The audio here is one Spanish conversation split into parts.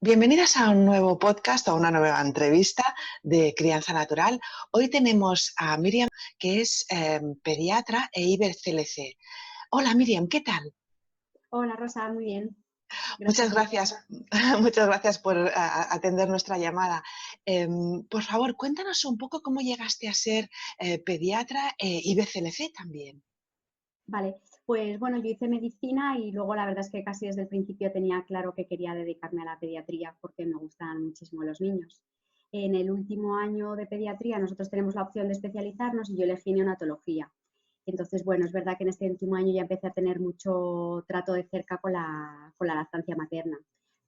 Bienvenidas a un nuevo podcast o una nueva entrevista de Crianza Natural. Hoy tenemos a Miriam, que es pediatra e IBCLC. Hola Miriam, ¿qué tal? Hola Rosa, muy bien. Gracias Muchas por gracias, muchas gracias por atender nuestra llamada. Por favor, cuéntanos un poco cómo llegaste a ser pediatra e IBCLC también. Vale, pues bueno, yo hice medicina y luego la verdad es que casi desde el principio tenía claro que quería dedicarme a la pediatría porque me gustan muchísimo los niños. En el último año de pediatría nosotros tenemos la opción de especializarnos y yo elegí neonatología. Entonces, bueno, es verdad que en este último año ya empecé a tener mucho trato de cerca con la lactancia materna.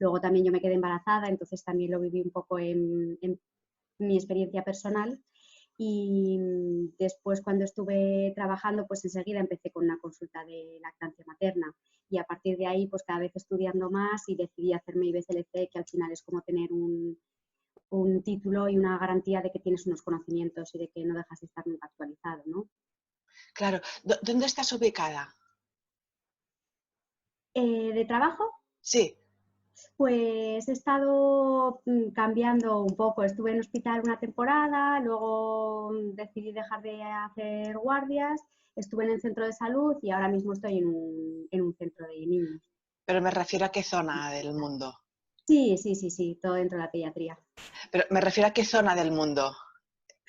Luego también yo me quedé embarazada, entonces también lo viví un poco en mi experiencia personal. Y después cuando estuve trabajando, pues enseguida empecé con una consulta de lactancia materna y a partir de ahí, pues cada vez estudiando más y decidí hacerme IBCLC, que al final es como tener un título y una garantía de que tienes unos conocimientos y de que no dejas de estar nunca actualizado, ¿no? Claro, ¿dónde estás ubicada? De trabajo, Sí. pues he estado cambiando un poco. Estuve en hospital una temporada, luego decidí dejar de hacer guardias, estuve en el centro de salud y ahora mismo estoy en un centro de niños. Pero me refiero a qué zona del mundo. Sí, sí, sí, sí, todo dentro de la pediatría. Pero me refiero a qué zona del mundo.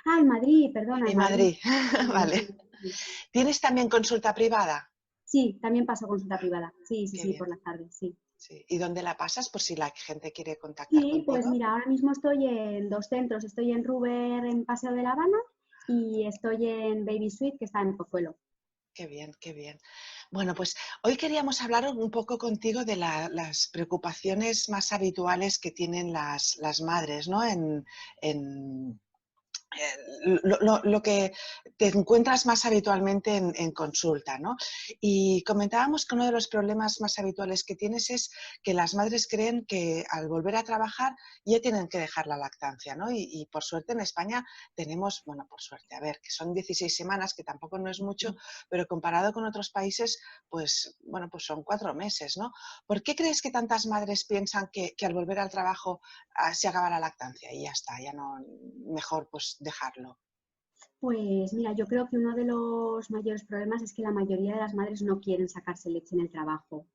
Ah, en Madrid, perdona, en En Madrid. Madrid. Sí, Vale. sí, sí. ¿Tienes también consulta privada? Sí, también paso consulta privada. Sí, sí, Qué sí, bien. por las tardes, sí. Sí. ¿Y dónde la pasas por si la gente quiere contactar Sí, pues contigo? mira, ahora mismo estoy en dos centros. Estoy en Ruber, en Paseo de la Habana, y estoy en Baby Suite, que está en Pozuelo. Qué bien, qué bien. Bueno, pues hoy queríamos hablar un poco contigo de las preocupaciones más habituales que tienen las madres, ¿no? Lo que te encuentras más habitualmente en consulta, ¿no? Y comentábamos que uno de los problemas más habituales que tienes es que las madres creen que al volver a trabajar ya tienen que dejar la lactancia, ¿no? Y por suerte en España tenemos, bueno, por suerte, a ver, que son 16 semanas, que tampoco no es mucho, pero comparado con otros países, pues, bueno, pues son 4 meses, ¿no? ¿Por qué crees que tantas madres piensan que al volver al trabajo se acaba la lactancia y ya está, ya no, mejor pues dejarlo? Pues mira, yo creo que uno de los mayores problemas es que la mayoría de las madres no quieren sacarse leche en el trabajo.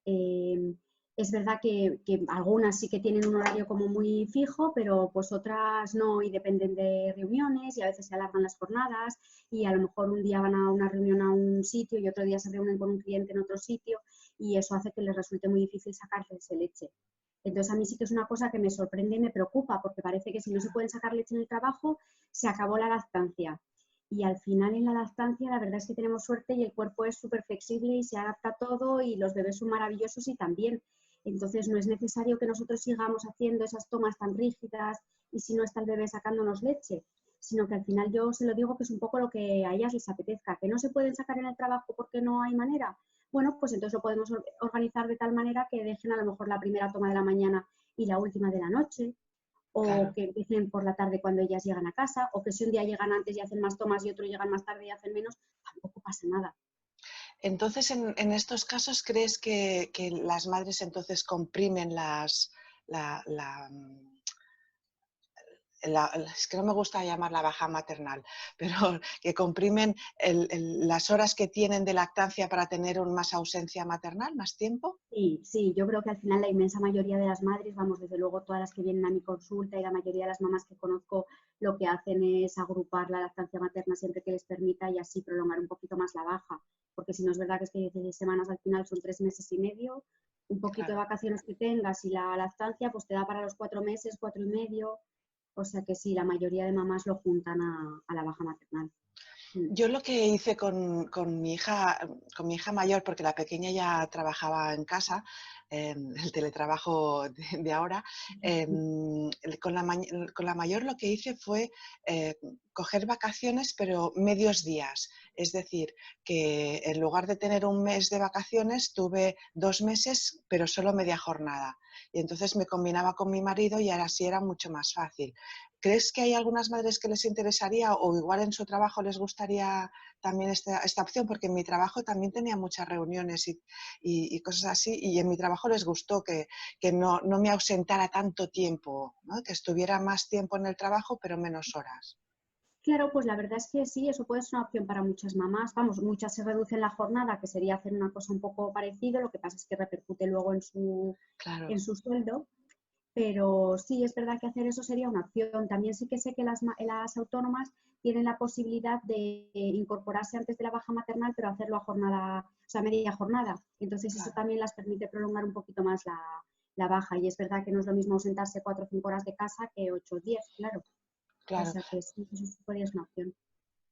Eh, es verdad que algunas sí que tienen un horario como muy fijo, pero pues otras no y dependen de reuniones y a veces se alargan las jornadas y a lo mejor un día van a una reunión a un sitio y otro día se reúnen con un cliente en otro sitio y eso hace que les resulte muy difícil sacarse leche. Entonces a mí sí que es una cosa que me sorprende y me preocupa porque parece que si no se pueden sacar leche en el trabajo, se acabó la lactancia. Y al final en la lactancia la verdad es que tenemos suerte y el cuerpo es súper flexible y se adapta a todo y los bebés son maravillosos y también. Entonces no es necesario que nosotros sigamos haciendo esas tomas tan rígidas y si no está el bebé sacándonos leche, sino que al final yo se lo digo que es un poco lo que a ellas les apetezca, que no se pueden sacar en el trabajo porque no hay manera. Bueno, pues entonces lo podemos organizar de tal manera que dejen a lo mejor la primera toma de la mañana y la última de la noche, o Claro. que empiecen por la tarde cuando ellas llegan a casa, o que si un día llegan antes y hacen más tomas y otro llegan más tarde y hacen menos, tampoco pasa nada. Entonces, en estos casos, ¿crees que las madres entonces comprimen la, la, mm, es que no me gusta llamarla baja maternal, pero que comprimen las horas que tienen de lactancia para tener más ausencia maternal, más tiempo? Sí, sí, yo creo que al final la inmensa mayoría de las madres, vamos, desde luego todas las que vienen a mi consulta y la mayoría de las mamás que conozco, lo que hacen es agrupar la lactancia materna siempre que les permita y así prolongar un poquito más la baja, porque si no es verdad que es que 16 semanas al final son 3 meses y medio, un poquito de Claro. vacaciones que tengas y la lactancia pues te da para los 4 meses, 4 y medio, o sea que sí, la mayoría de mamás lo juntan a la baja maternal. Mm. Yo lo que hice con mi hija mayor, porque la pequeña ya trabajaba en casa, el teletrabajo de ahora, con la mayor lo que hice fue coger vacaciones, pero medios días. Es decir, que en lugar de tener un mes de vacaciones, tuve 2 meses, pero solo media jornada. Y entonces me combinaba con mi marido y ahora sí era mucho más fácil. ¿Crees que hay algunas madres que les interesaría o igual en su trabajo les gustaría también esta opción? Porque en mi trabajo también tenía muchas reuniones y cosas así, y en mi trabajo les gustó que no me ausentara tanto tiempo, ¿no? Que estuviera más tiempo en el trabajo, pero menos horas. Claro, pues la verdad es que sí, eso puede ser una opción para muchas mamás. Vamos, muchas se reducen la jornada, que sería hacer una cosa un poco parecido, lo que pasa es que repercute luego Claro, en su sueldo. Pero sí, es verdad que hacer eso sería una opción. También sí que sé que las autónomas tienen la posibilidad de incorporarse antes de la baja maternal, pero hacerlo a jornada, o sea, media jornada. Entonces eso claro, también las permite prolongar un poquito más la baja. Y es verdad que no es lo mismo ausentarse 4 o 5 horas de casa que 8 o 10, claro. O claro. sea que sí, eso sí podría ser una opción.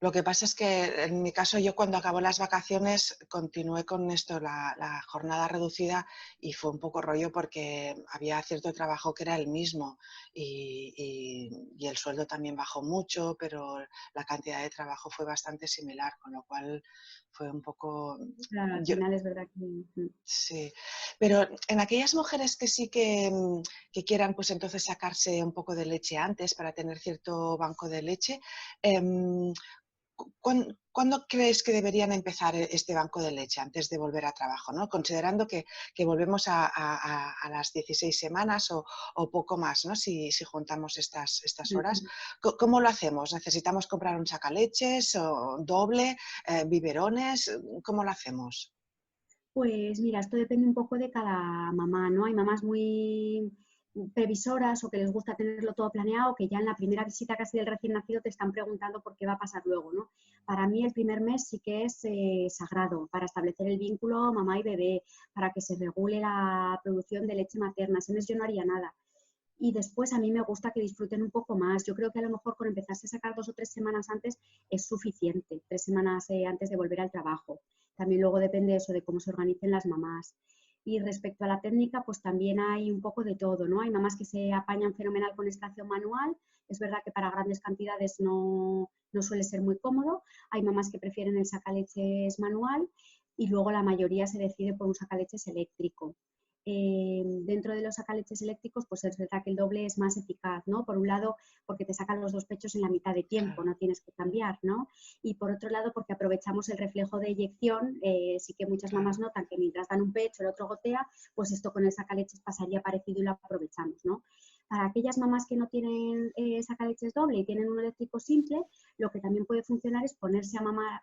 Lo que pasa es que en mi caso yo cuando acabó las vacaciones continué con esto, la jornada reducida y fue un poco rollo porque había cierto trabajo que era el mismo y el sueldo también bajó mucho, pero la cantidad de trabajo fue bastante similar, con lo cual fue un poco... Claro, al Yo, final es verdad que sí, pero en aquellas mujeres que sí que quieran pues entonces sacarse un poco de leche antes para tener cierto banco de leche, em, ¿cuándo crees que deberían empezar este banco de leche antes de volver a trabajo, ¿no? Considerando que volvemos a las 16 semanas o poco más, ¿no? Si juntamos estas horas. ¿Cómo lo hacemos? ¿Necesitamos comprar un sacaleches o doble, biberones? ¿Cómo lo hacemos? pues mira, esto depende un poco de cada mamá, ¿no? Hay mamás muy previsoras o que les gusta tenerlo todo planeado, que ya en la primera visita casi del recién nacido te están preguntando por qué va a pasar luego, ¿no? Para mí el primer mes sí que es sagrado para establecer el vínculo mamá y bebé, para que se regule la producción de leche materna. Ese mes yo no haría nada. Y después a mí me gusta que disfruten un poco más. Yo creo que a lo mejor con empezarse a sacar 2 o 3 semanas antes es suficiente, 3 semanas antes de volver al trabajo. También luego depende eso de cómo se organicen las mamás. Y respecto a la técnica, pues también hay un poco de todo, ¿no? Hay mamás que se apañan fenomenal con extracción manual. Es verdad que para grandes cantidades no suele ser muy cómodo. Hay mamás que prefieren el sacaleches manual y luego la mayoría se decide por un sacaleches eléctrico. Dentro de los sacaleches eléctricos, pues es verdad que el doble es más eficaz, ¿no? Por un lado, porque te sacan los dos pechos en la mitad de tiempo, Claro. no tienes que cambiar, ¿no? Y por otro lado, porque aprovechamos el reflejo de eyección, sí que muchas mamás Claro, notan que mientras dan un pecho, el otro gotea, pues esto con el sacaleches pasaría parecido y lo aprovechamos, ¿no? Para aquellas mamás que no tienen sacaleches doble y tienen un eléctrico simple, lo que también puede funcionar es ponerse a mamar,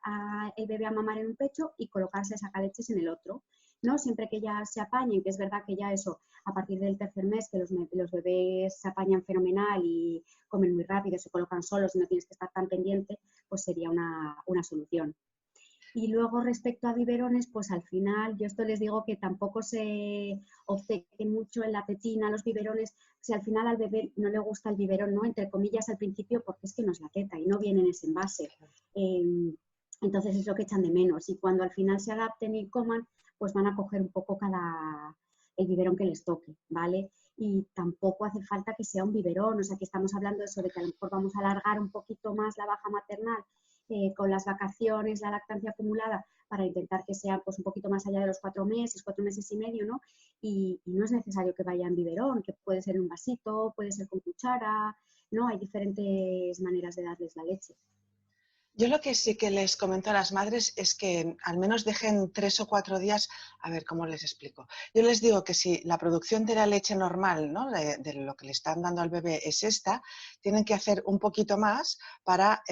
el bebé a mamar en un pecho y colocarse el sacaleches en el otro. ¿No? Siempre que ya se apañen, que es verdad que ya eso, a partir del tercer mes, que los bebés se apañan fenomenal y comen muy rápido, se colocan solos y no tienes que estar tan pendiente, pues sería una solución. Y luego respecto a biberones, pues al final yo esto les digo que tampoco se obcequen mucho en la tetina, los biberones, si al final al bebé no le gusta el biberón, ¿no? Entre comillas al principio, porque es que no es la teta y no viene en ese envase. Entonces es lo que echan de menos. Y cuando al final se adapten y coman, pues van a coger un poco el biberón que les toque, ¿vale? Y tampoco hace falta que sea un biberón, o sea que estamos hablando de eso, de que a lo mejor vamos a alargar un poquito más la baja maternal con las vacaciones, la lactancia acumulada, para intentar que sea pues, un poquito más allá de los 4 meses, 4 meses y medio, ¿no? Y no es necesario que vaya en biberón, que puede ser en un vasito, puede ser con cuchara, ¿no? Hay diferentes maneras de darles la leche. yo lo que sí que les comento a las madres es que al menos dejen 3 o 4 días, a ver cómo les explico. Yo les digo que si la producción de la leche normal, ¿no? de lo que le están dando al bebé es esta, tienen que hacer un poquito más para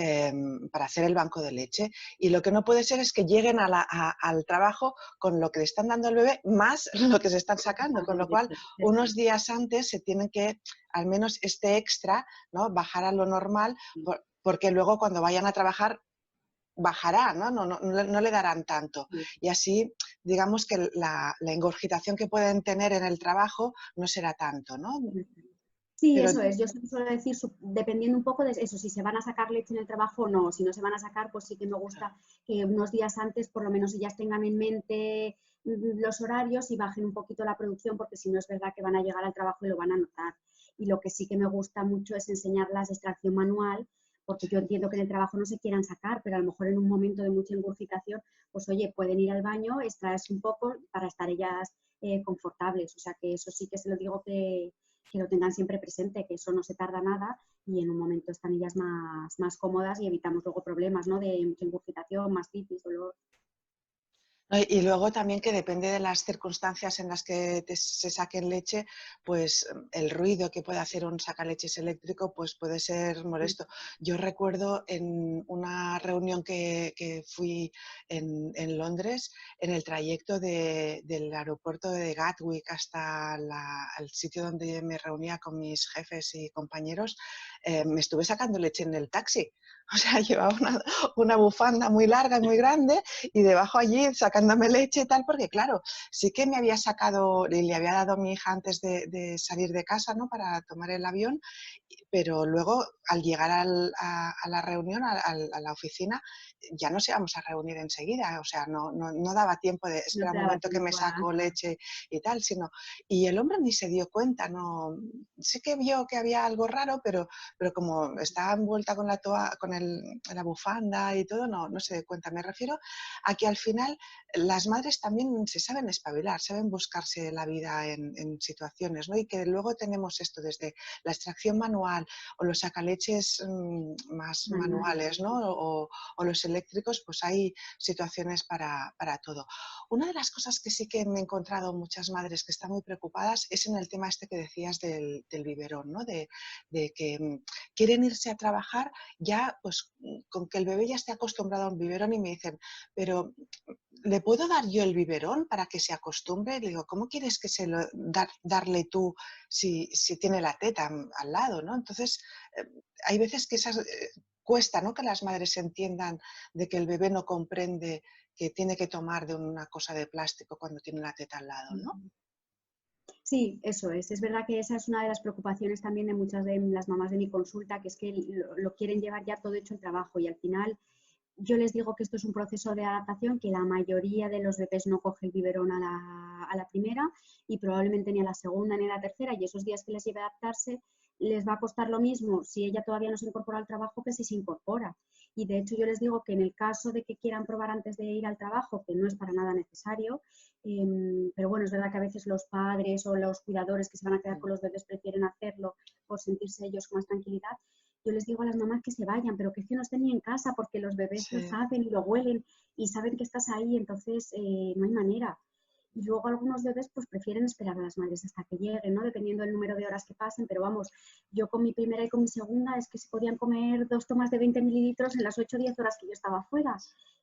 hacer el banco de leche. Y lo que no puede ser es que lleguen al trabajo con lo que le están dando al bebé más lo que se están sacando, con lo cual Eso unos es. días antes se tienen que, al menos este extra, ¿no? Bajar a lo normal porque luego cuando vayan a trabajar bajará, ¿no? No le darán tanto. Y así, digamos que la ingurgitación que pueden tener en el trabajo no será tanto, ¿no? Sí, Pero eso es. Yo suelo decir, dependiendo un poco de eso, si se van a sacar leche en el trabajo o no. Si no se van a sacar, pues sí que me gusta que unos días antes, por lo menos, ellas tengan en mente los horarios y bajen un poquito la producción, porque si no es verdad que van a llegar al trabajo y lo van a notar. Y lo que sí que me gusta mucho es enseñarlas extracción manual, porque yo entiendo que en el trabajo no se quieran sacar, pero a lo mejor en un momento de mucha engurgitación, pues oye, pueden ir al baño, extraerse un poco para estar ellas confortables. O sea que eso sí que se lo digo que lo tengan siempre presente, que eso no se tarda nada y en un momento están ellas más cómodas y evitamos luego problemas, ¿no? De mucha ingurgitación, mastitis, dolor. ¿No? Y luego también que depende de las circunstancias en las que se saquen leche, pues el ruido que puede hacer un sacaleches eléctrico pues puede ser molesto. Yo recuerdo en una reunión que fui en Londres, en el trayecto del aeropuerto de Gatwick hasta el sitio donde me reunía con mis jefes y compañeros, me estuve sacando leche en el taxi. O sea, llevaba una bufanda muy larga y muy grande y debajo allí sacándome leche y tal, porque claro, sí que me había sacado y le había dado a mi hija antes de salir de casa, ¿no? Para tomar el avión, pero luego al llegar a la reunión, a la oficina, ya nos íbamos a reunir enseguida, o sea, no daba tiempo de No espera un te daba momento que me tiempo a... saco leche y tal, y el hombre ni se dio cuenta, no, sí que vio que había algo raro, pero como estaba envuelta con la bufanda y todo, no se dio cuenta. Me refiero a que al final las madres también se saben espabilar, saben buscarse la vida en situaciones, ¿no? Y que luego tenemos esto desde la extracción manual o los sacaleches más manuales. manuales, ¿no? O los eléctricos, pues hay situaciones para todo. Una de las cosas que sí que me he encontrado muchas madres que están muy preocupadas es en el tema este que decías del biberón, ¿no? De que quieren irse a trabajar ya pues con que el bebé ya esté acostumbrado a un biberón y me dicen, pero ¿le puedo dar yo el biberón para que se acostumbre? Le digo, ¿cómo quieres que darle tú si tiene la teta al lado, ¿no? Entonces, hay veces que cuesta, ¿no? Que las madres entiendan de que el bebé no comprende que tiene que tomar de una cosa de plástico cuando tiene la teta al lado, ¿no? Sí, eso es. Es verdad que esa es una de las preocupaciones también de muchas de las mamás de mi consulta, que es que lo quieren llevar ya todo hecho el trabajo y al final yo les digo que esto es un proceso de adaptación, que la mayoría de los bebés no coge el biberón a la primera y probablemente ni a la segunda ni a la tercera y esos días que les lleve a adaptarse les va a costar lo mismo si ella todavía no se incorpora al trabajo que si se incorpora. Y de hecho yo les digo que en el caso de que quieran probar antes de ir al trabajo, que no es para nada necesario, pero bueno, es verdad que a veces los padres o los cuidadores que se van a quedar con los bebés prefieren hacerlo por sentirse ellos con más tranquilidad. Yo les digo a las mamás que se vayan, pero que es que no estén ni en casa porque los bebés lo Sí. saben y lo huelen y saben que estás ahí, entonces no hay manera. Y luego algunos bebés pues prefieren esperar a las madres hasta que lleguen, ¿no? Dependiendo del número de horas que pasen, pero vamos, yo con mi primera y con mi segunda es que se podían comer 2 tomas de 20 mililitros en las 8 o 10 horas que yo estaba fuera.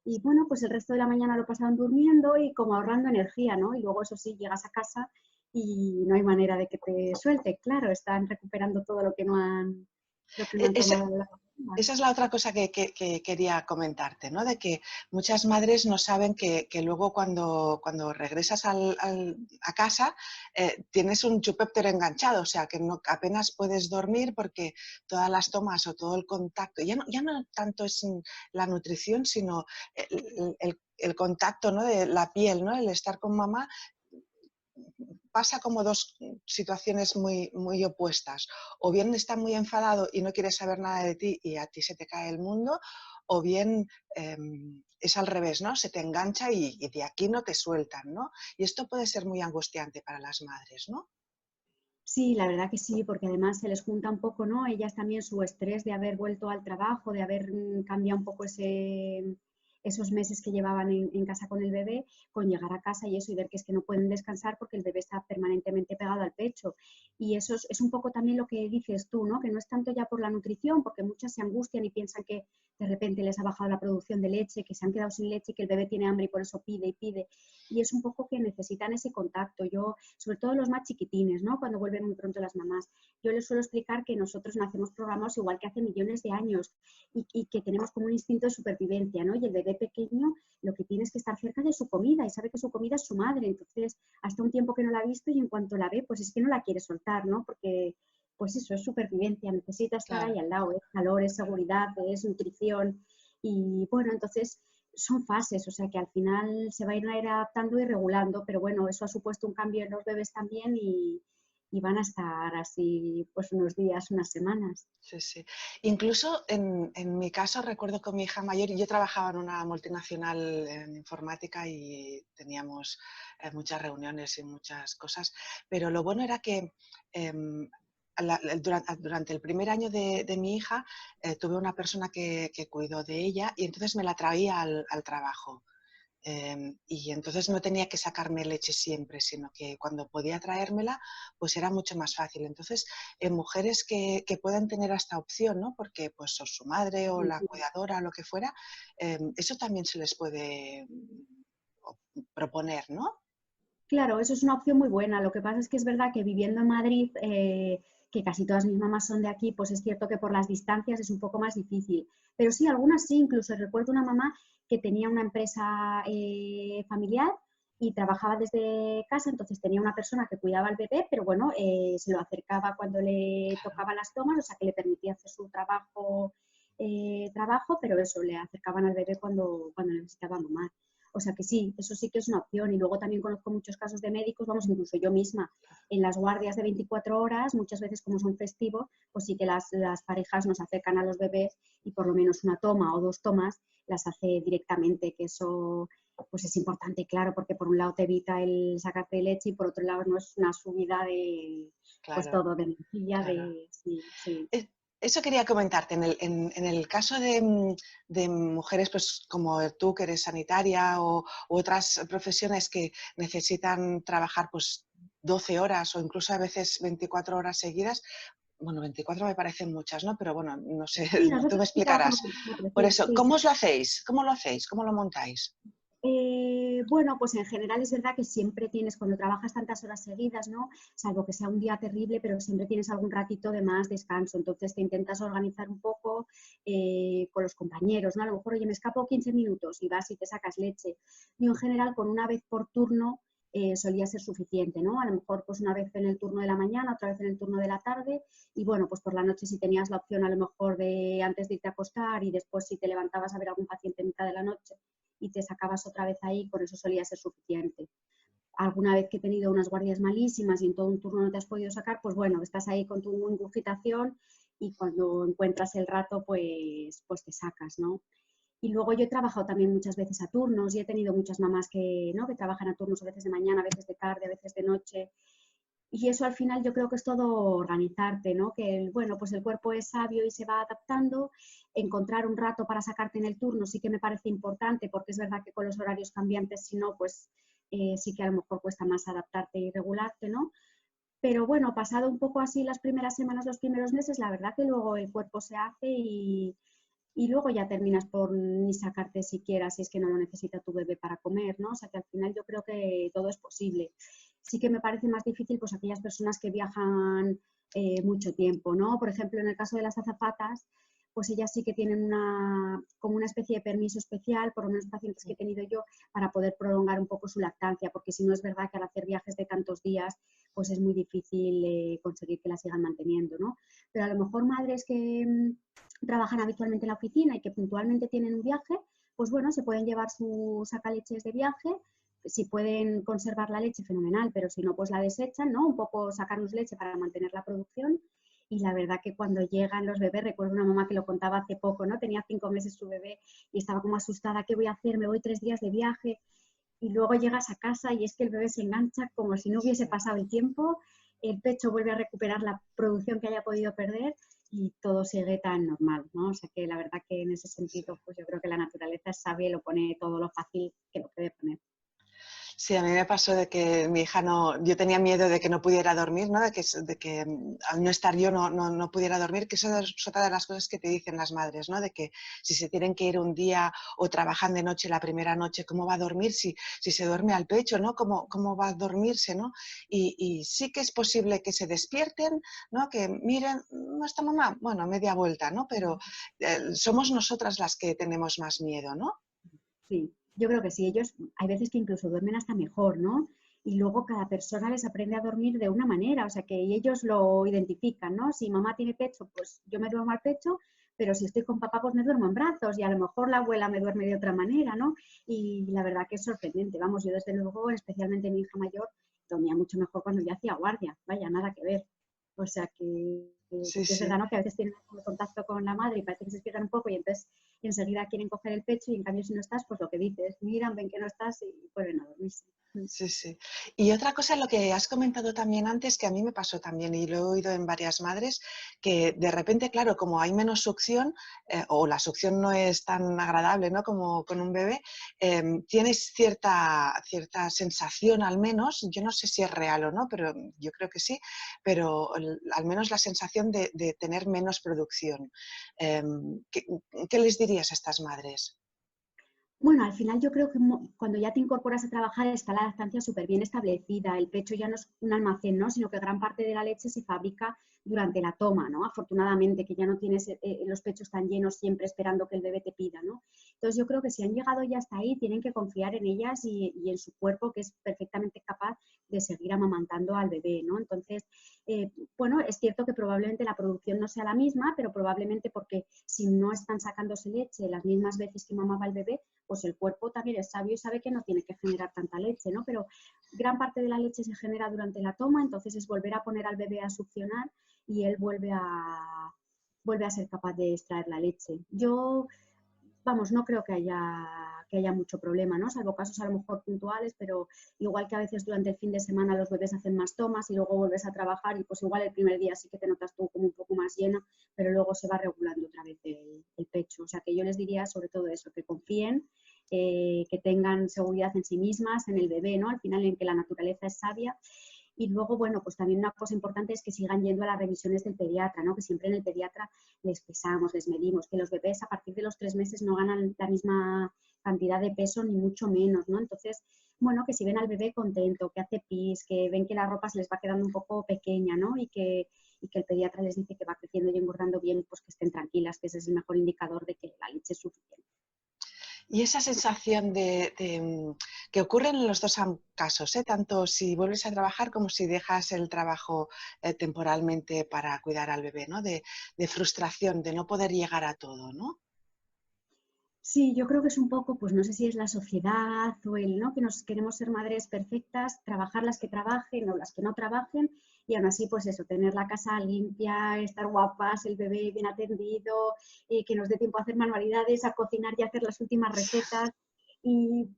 Y bueno, pues el resto de la mañana lo pasaban durmiendo y como ahorrando energía, ¿no? Y luego eso sí, llegas a casa y no hay manera de que te suelte, claro, están recuperando todo lo que no han Ese, tomado a lo largo del día. Esa es la otra cosa que quería comentarte, ¿no? De que muchas madres no saben que luego cuando regresas a casa tienes un chupéptero enganchado, o sea, que no, apenas puedes dormir porque todas las tomas o todo el contacto, ya no tanto es la nutrición, sino el contacto, ¿no? De la piel, ¿no? El estar con mamá pasa como dos situaciones muy opuestas. O bien está muy enfadado y no quiere saber nada de ti y a ti se te cae el mundo, o bien es al revés, ¿no? Se te engancha y de aquí no te sueltan, ¿no? Y esto puede ser muy angustiante para las madres, ¿no? Sí, la verdad que sí, porque además se les junta un poco, ¿no? Ellas también su estrés de haber vuelto al trabajo, de haber cambiado un poco esos meses que llevaban en casa con el bebé, con llegar a casa y eso, y ver que es que no pueden descansar porque el bebé está permanentemente pegado al pecho. Y eso es un poco también lo que dices tú, ¿no? Que no es tanto ya por la nutrición, porque muchas se angustian y piensan que de repente les ha bajado la producción de leche, que se han quedado sin leche, que el bebé tiene hambre y por eso pide y pide. Y es un poco que necesitan ese contacto. Yo, sobre todo los más chiquitines, ¿no? Cuando vuelven muy pronto las mamás, yo les suelo explicar que nosotros nacemos programados igual que hace millones de años y que tenemos como un instinto de supervivencia, ¿no? Y el bebé pequeño lo que tiene es que estar cerca de su comida y sabe que su comida es su madre, entonces hasta un tiempo que no la ha visto y en cuanto la ve, pues es que no la quiere soltar, ¿no? Porque pues eso es supervivencia, necesita estar Claro. ahí al lado, es calor, es seguridad, es nutrición y bueno, entonces son fases, o sea que al final se va a ir adaptando y regulando, pero bueno, eso ha supuesto un cambio en los bebés también y van a estar así pues unos días, unas semanas. Sí, sí. Incluso en mi caso recuerdo con mi hija mayor, yo trabajaba en una multinacional en informática y teníamos muchas reuniones y muchas cosas, pero lo bueno era que em, durante el primer año de mi hija tuve una persona que cuidó de ella y entonces me la traía al trabajo. Y entonces no tenía que sacarme leche siempre, sino que cuando podía traérmela, pues era mucho más fácil. Entonces, mujeres que puedan tener esta opción, ¿no? Porque pues o su madre o la cuidadora o lo que fuera, eso también se les puede proponer, ¿no? Claro, eso es una opción muy buena. Lo que pasa es que es verdad que viviendo en Madrid, que casi todas mis mamás son de aquí, pues es cierto que por las distancias es un poco más difícil. Pero sí, algunas sí, incluso recuerdo una mamá que tenía una empresa familiar y trabajaba desde casa, entonces tenía una persona que cuidaba al bebé, pero bueno, se lo acercaba cuando le tocaba las tomas, o sea que le permitía hacer su trabajo, pero eso, le acercaban al bebé cuando necesitaba mamar. O sea que sí, eso sí que es una opción. Y luego también conozco muchos casos de médicos, vamos, incluso yo misma, en las guardias de 24 horas, muchas veces como son festivos, pues sí que las parejas nos acercan a los bebés y por lo menos una toma o dos tomas las hace directamente, que eso pues es importante, claro, porque por un lado te evita el sacarte leche y por otro lado no es una subida de, pues Claro, todo, de energía, claro. de, sí, sí. Eso quería comentarte. En el caso de mujeres pues, como tú, que eres sanitaria, u otras profesiones que necesitan trabajar pues, 12 horas o incluso a veces 24 horas seguidas, bueno, 24 me parecen muchas, ¿no? Pero bueno, no sé, Sí, tú me nosotros sí trabajamos explicarás. 24, Por sí, eso, sí, ¿cómo sí. os lo hacéis? ¿Cómo lo hacéis? ¿Cómo lo montáis? Bueno, pues en general es verdad que siempre tienes, cuando trabajas tantas horas seguidas, ¿no? Salvo que sea un día terrible, pero siempre tienes algún ratito de más descanso. Entonces te intentas organizar un poco con los compañeros, ¿no? A lo mejor, oye, me escapo 15 minutos y vas y te sacas leche. Y en general, con una vez por turno solía ser suficiente, ¿no? A lo mejor pues una vez en el turno de la mañana, otra vez en el turno de la tarde y bueno, pues por la noche si tenías la opción a lo mejor de antes de irte a acostar y después si te levantabas a ver algún paciente en mitad de la noche y te sacabas otra vez ahí, con eso solía ser suficiente. Alguna vez que he tenido unas guardias malísimas y en todo un turno no te has podido sacar, pues bueno, estás ahí con tu ingurgitación y cuando encuentras el rato, pues te sacas, ¿no? Y luego yo he trabajado también muchas veces a turnos y he tenido muchas mamás que, ¿no? que trabajan a turnos a veces de mañana, a veces de tarde, a veces de noche. Y eso al final yo creo que es todo organizarte, ¿no? Que bueno, pues el cuerpo es sabio y se va adaptando. Encontrar un rato para sacarte en el turno sí que me parece importante, porque es verdad que con los horarios cambiantes, si no, pues sí que a lo mejor cuesta más adaptarte y regularte, ¿no? Pero bueno, pasado un poco así las primeras semanas, los primeros meses, la verdad que luego el cuerpo se hace y luego ya terminas por ni sacarte siquiera si es que no lo necesita tu bebé para comer, ¿no? O sea que al final yo creo que todo es posible. Sí que me parece más difícil pues aquellas personas que viajan mucho tiempo, ¿no? Por ejemplo, en el caso de las azafatas, pues ellas sí que tienen como una especie de permiso especial, por unos pacientes que he tenido yo, para poder prolongar un poco su lactancia, porque si no es verdad que al hacer viajes de tantos días, pues es muy difícil conseguir que la sigan manteniendo, ¿no? Pero a lo mejor madres que trabajan habitualmente en la oficina y que puntualmente tienen un viaje, pues bueno, se pueden llevar sus sacaleches de viaje, si pueden conservar la leche, fenomenal, pero si no, pues la desechan, ¿no? Un poco sacarnos leche para mantener la producción. Y la verdad que cuando llegan los bebés, recuerdo una mamá que lo contaba hace poco, ¿no? Tenía 5 meses su bebé y estaba como asustada, ¿qué voy a hacer? Me voy 3 días de viaje. Y luego llegas a casa y es que el bebé se engancha como si no hubiese pasado el tiempo, el pecho vuelve a recuperar la producción que haya podido perder y todo sigue tan normal, ¿no? O sea que la verdad que en ese sentido, pues yo creo que la naturaleza es sabia y lo pone todo lo fácil que lo puede poner. Sí, a mí me pasó de que mi hija no, yo tenía miedo de que no pudiera dormir, ¿no? De que al no estar yo no pudiera dormir, que eso es otra de las cosas que te dicen las madres, ¿no? De que si se tienen que ir un día o trabajan de noche la primera noche, ¿cómo va a dormir? Si se duerme al pecho, ¿no? ¿Cómo va a dormirse, ¿no? Y sí que es posible que se despierten, ¿no? Que miren, no está mamá, bueno, media vuelta, ¿no? Pero somos nosotras las que tenemos más miedo, ¿no? Sí, yo creo que sí, ellos hay veces que incluso duermen hasta mejor, ¿no? Y luego cada persona les aprende a dormir de una manera, o sea que ellos lo identifican, ¿no? Si mamá tiene pecho, pues yo me duermo al pecho, pero si estoy con papá, pues me duermo en brazos y a lo mejor la abuela me duerme de otra manera, ¿no? Y la verdad que es sorprendente, vamos, yo desde luego, especialmente mi hija mayor, dormía mucho mejor cuando yo hacía guardia, vaya, nada que ver. O sea Sí, que es sí. verdad, ¿no? Que a veces tienen contacto con la madre y parece que se despiertan un poco y entonces enseguida quieren coger el pecho y en cambio si no estás, pues lo que dices, miran, ven que no estás y vuelven a dormirse. Sí, sí. Y otra cosa, lo que has comentado también antes, que a mí me pasó también y lo he oído en varias madres, que de repente, claro, como hay menos succión o la succión no es tan agradable, ¿no? Como con un bebé, tienes cierta sensación al menos, yo no sé si es real o no, pero yo creo que sí, pero al menos la sensación de tener menos producción. ¿Qué, qué les dirías a estas madres? Bueno, al final yo creo que cuando ya te incorporas a trabajar está la lactancia súper bien establecida, el pecho ya no es un almacén, ¿no? Sino que gran parte de la leche se fabrica durante la toma, ¿no? Afortunadamente, que ya no tienes los pechos tan llenos siempre esperando que el bebé te pida, ¿no? Entonces yo creo que si han llegado ya hasta ahí, tienen que confiar en ellas y en su cuerpo, que es perfectamente capaz de seguir amamantando al bebé, ¿no? Entonces, bueno, es cierto que probablemente la producción no sea la misma, pero probablemente porque si no están sacándose leche las mismas veces que mamaba el bebé, pues el cuerpo también es sabio y sabe que no tiene que generar tanta leche, ¿no? Pero gran parte de la leche se genera durante la toma, entonces es volver a poner al bebé a succionar y él vuelve a ser capaz de extraer la leche. Yo, vamos, no creo que haya mucho problema, ¿no? Salvo casos a lo mejor puntuales, pero igual que a veces durante el fin de semana los bebés hacen más tomas y luego vuelves a trabajar y pues igual el primer día sí que te notas tú como un poco más llena, pero luego se va regulando otra vez el pecho. O sea que yo les diría sobre todo eso, que confíen, que tengan seguridad en sí mismas, en el bebé, ¿no? Al final en que la naturaleza es sabia. Y luego, bueno, pues también una cosa importante es que sigan yendo a las revisiones del pediatra, ¿no? Que siempre en el pediatra les pesamos, les medimos, que los bebés a partir de los 3 meses no ganan la misma cantidad de peso ni mucho menos, ¿no? Entonces, bueno, que si ven al bebé contento, que hace pis, que ven que la ropa se les va quedando un poco pequeña, ¿no? Y que el pediatra les dice que va creciendo y engordando bien, pues que estén tranquilas, que ese es el mejor indicador de que la leche es suficiente. Y esa sensación que ocurre en los dos casos, tanto si vuelves a trabajar como si dejas el trabajo temporalmente para cuidar al bebé, ¿no? De frustración, de no poder llegar a todo, ¿no? Sí, yo creo que es un poco, pues no sé si es la sociedad o el, ¿no? Que nos queremos ser madres perfectas, trabajar las que trabajen o las que no trabajen y aún así, pues eso, tener la casa limpia, estar guapas, el bebé bien atendido, que nos dé tiempo a hacer manualidades, a cocinar y a hacer las últimas recetas. Y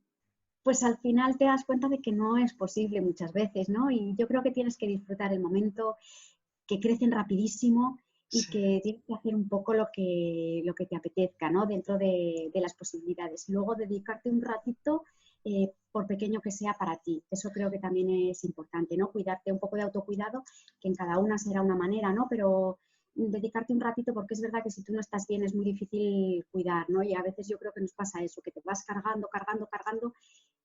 pues al final te das cuenta de que no es posible muchas veces, ¿no? Y yo creo que tienes que disfrutar el momento, que crecen rapidísimo y Sí. que tienes que hacer un poco lo que te apetezca, ¿no? Dentro de las posibilidades. Y luego dedicarte un ratito, por pequeño que sea, para ti. Eso creo que también es importante, ¿no? Cuidarte, un poco de autocuidado, que en cada una será una manera, ¿no? Pero dedicarte un ratito, porque es verdad que si tú no estás bien es muy difícil cuidar, ¿no? Y a veces yo creo que nos pasa eso, que te vas cargando, cargando, cargando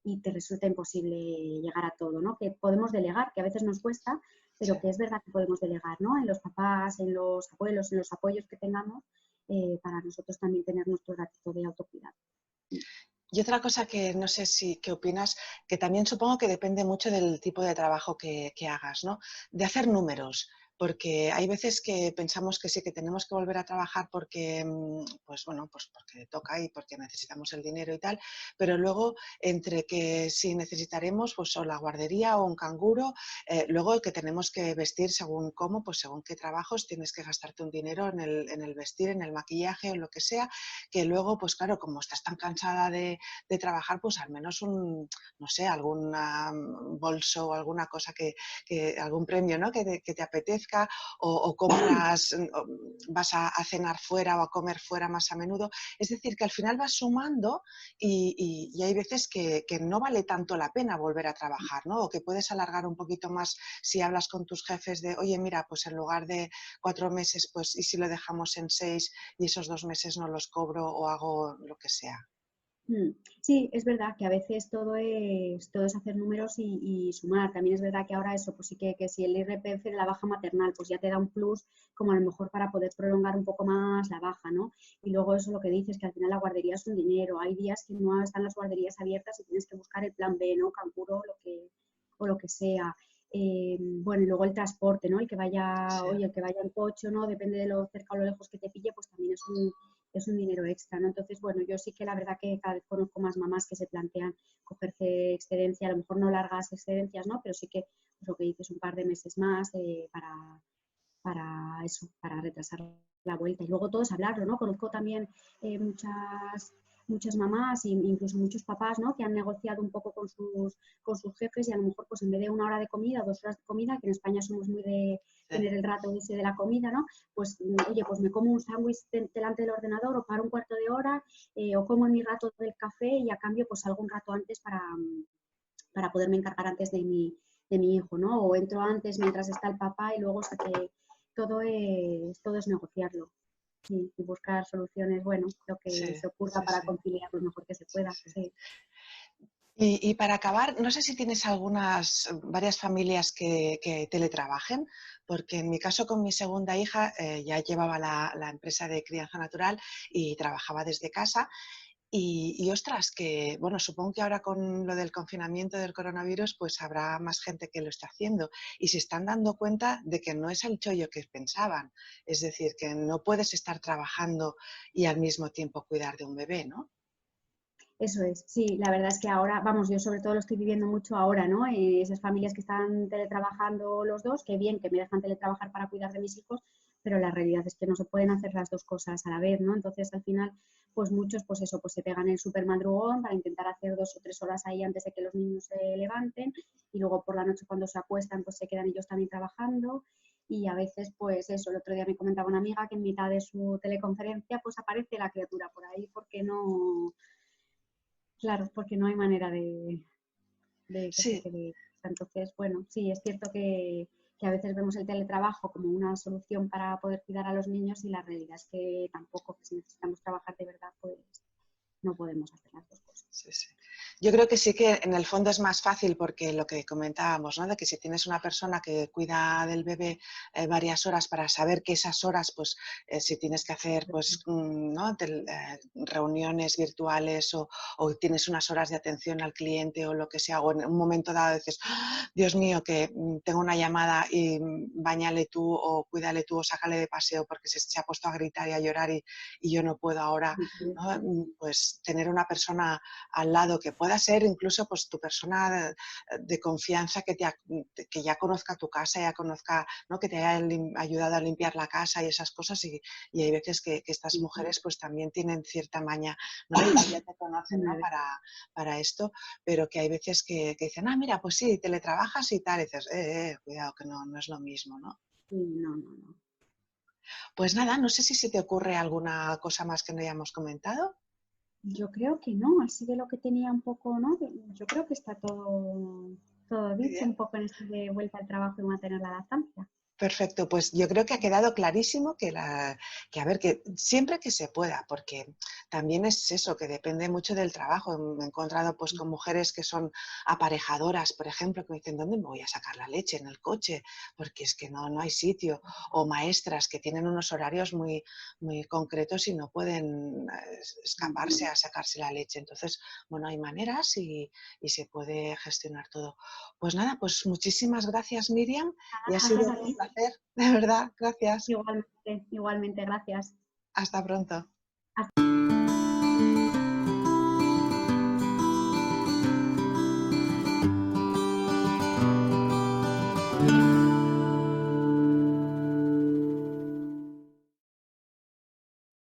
y te resulta imposible llegar a todo, ¿no? Que podemos delegar, que a veces nos cuesta, Sí. pero que es verdad que podemos delegar, ¿no? En los papás, en los abuelos, en los apoyos que tengamos, para nosotros también tener nuestro ratito de autocuidado. Y otra cosa que no sé si qué opinas, que también supongo que depende mucho del tipo de trabajo que hagas, ¿no? De hacer números, porque hay veces que pensamos que sí, que tenemos que volver a trabajar porque, pues bueno, pues porque toca y porque necesitamos el dinero y tal, pero luego entre que si necesitaremos pues o la guardería o un canguro, luego que tenemos que vestir según cómo, pues según qué trabajos tienes que gastarte un dinero en el vestir, en el maquillaje o lo que sea, que luego, pues claro, como estás tan cansada de trabajar, pues al menos no sé, algún bolso o alguna cosa algún premio, ¿no? Que te apetezca o compras, vas a cenar fuera o a comer fuera más a menudo. Es decir, que al final vas sumando y hay veces que no vale tanto la pena volver a trabajar, ¿no? O que puedes alargar un poquito más si hablas con tus jefes de, oye, mira, pues en lugar de 4 meses, pues y si lo dejamos en 6 y esos 2 meses no los cobro o hago lo que sea. Sí, es verdad que a veces todo es hacer números y sumar. También es verdad que ahora eso, pues sí que si el IRPF de la baja maternal, pues ya te da un plus como a lo mejor para poder prolongar un poco más la baja, ¿no? Y luego eso lo que dices, que al final la guardería es un dinero. Hay días que no están las guarderías abiertas y tienes que buscar el plan B, ¿no? Canguro o lo que sea. Bueno, y luego el transporte, ¿no? El que vaya, Sí. oye, el que vaya en coche, ¿no? Depende de lo cerca o lo lejos que te pille, pues también es un dinero extra, ¿no? Entonces, bueno, yo sí que la verdad que cada vez conozco más mamás que se plantean cogerse excedencia, a lo mejor no largas excedencias, ¿no? Pero sí que, pues lo que dices, un par de meses más para eso, para retrasar la vuelta. Y luego todos hablarlo, ¿no? Conozco también muchas mamás e incluso muchos papás, ¿no? Que han negociado un poco con sus jefes y a lo mejor pues en vez de 1 hora de comida o 2 horas de comida, que en España somos muy de tener el rato ese de la comida, ¿no? Pues oye, pues me como un sándwich delante del ordenador o paro un cuarto de hora o como en mi rato del café y a cambio pues salgo un rato antes para poderme encargar antes de mi hijo, ¿no? O entro antes mientras está el papá y luego, o sea que todo es negociarlo. Sí, y buscar soluciones, bueno, lo que Sí, se ocurra sí, para sí. conciliar lo mejor que se Sí, pueda. sí. Sí. Y para acabar, no sé si tienes varias familias que teletrabajen, porque en mi caso con mi segunda hija ya llevaba la empresa de crianza natural y trabajaba desde casa. Ostras, que bueno, supongo que ahora con lo del confinamiento del coronavirus, pues habrá más gente que lo está haciendo y se están dando cuenta de que no es el chollo que pensaban. Es decir, que no puedes estar trabajando y al mismo tiempo cuidar de un bebé, ¿no? Eso es, sí, la verdad es que ahora, vamos, yo sobre todo lo estoy viviendo mucho ahora, ¿no? Esas familias que están teletrabajando los dos, qué bien que me dejan teletrabajar para cuidar de mis hijos, pero la realidad es que no se pueden hacer las dos cosas a la vez, ¿no? Entonces, al final, pues muchos, pues eso, pues se pegan el súper madrugón para intentar hacer 2 o 3 horas ahí antes de que los niños se levanten y luego por la noche cuando se acuestan, pues se quedan ellos también trabajando y a veces, pues eso, el otro día me comentaba una amiga que en mitad de su teleconferencia, pues aparece la criatura por ahí porque no. Claro, porque no hay manera de que se Sí, quede. Entonces, bueno, sí, es cierto que a veces vemos el teletrabajo como una solución para poder cuidar a los niños y la realidad es que tampoco, que si necesitamos trabajar de verdad, pues no podemos hacer las dos cosas. sí, sí. Yo creo que sí que en el fondo es más fácil porque lo que comentábamos, ¿no? De que si tienes una persona que cuida del bebé varias horas para saber que esas horas, pues si tienes que hacer pues, ¿no? Reuniones virtuales o tienes unas horas de atención al cliente o lo que sea, o en un momento dado dices, ¡ah! Dios mío, que tengo una llamada y báñale tú o cuídale tú o sácale de paseo porque se ha puesto a gritar y a llorar y yo no puedo ahora, ¿no? Pues tener una persona al lado, que pueda ser incluso pues, tu persona de confianza que ya conozca tu casa, ya conozca, ¿no? Que te haya ayudado a limpiar la casa y esas cosas. Y hay veces que estas mujeres pues también tienen cierta maña, ¿no? Y ya te conocen, ¿no? Para esto, pero que hay veces que dicen, ah, mira, pues sí, teletrabajas y tal, y dices, cuidado, que no es lo mismo, ¿no? No, no, no. Pues nada, no sé si se te ocurre alguna cosa más que no hayamos comentado. Yo creo que no, así de lo que tenía un poco, ¿no? Yo creo que está todo Muy dicho bien. un poco en esto de vuelta al trabajo y mantener la lactancia. Perfecto, pues yo creo que ha quedado clarísimo que a ver, que siempre que se pueda, porque también es eso, que depende mucho del trabajo. Me he encontrado pues con mujeres que son aparejadoras, por ejemplo, que me dicen, ¿dónde me voy a sacar la leche? En el coche, porque es que no hay sitio. O maestras que tienen unos horarios muy concretos y no pueden escaparse a sacarse la leche. Entonces, bueno, hay maneras y se puede gestionar todo. Pues nada, pues muchísimas gracias, Miriam. Y ha Gracias sido a un ti. placer, de verdad. Gracias. Igualmente, igualmente, gracias. Hasta pronto.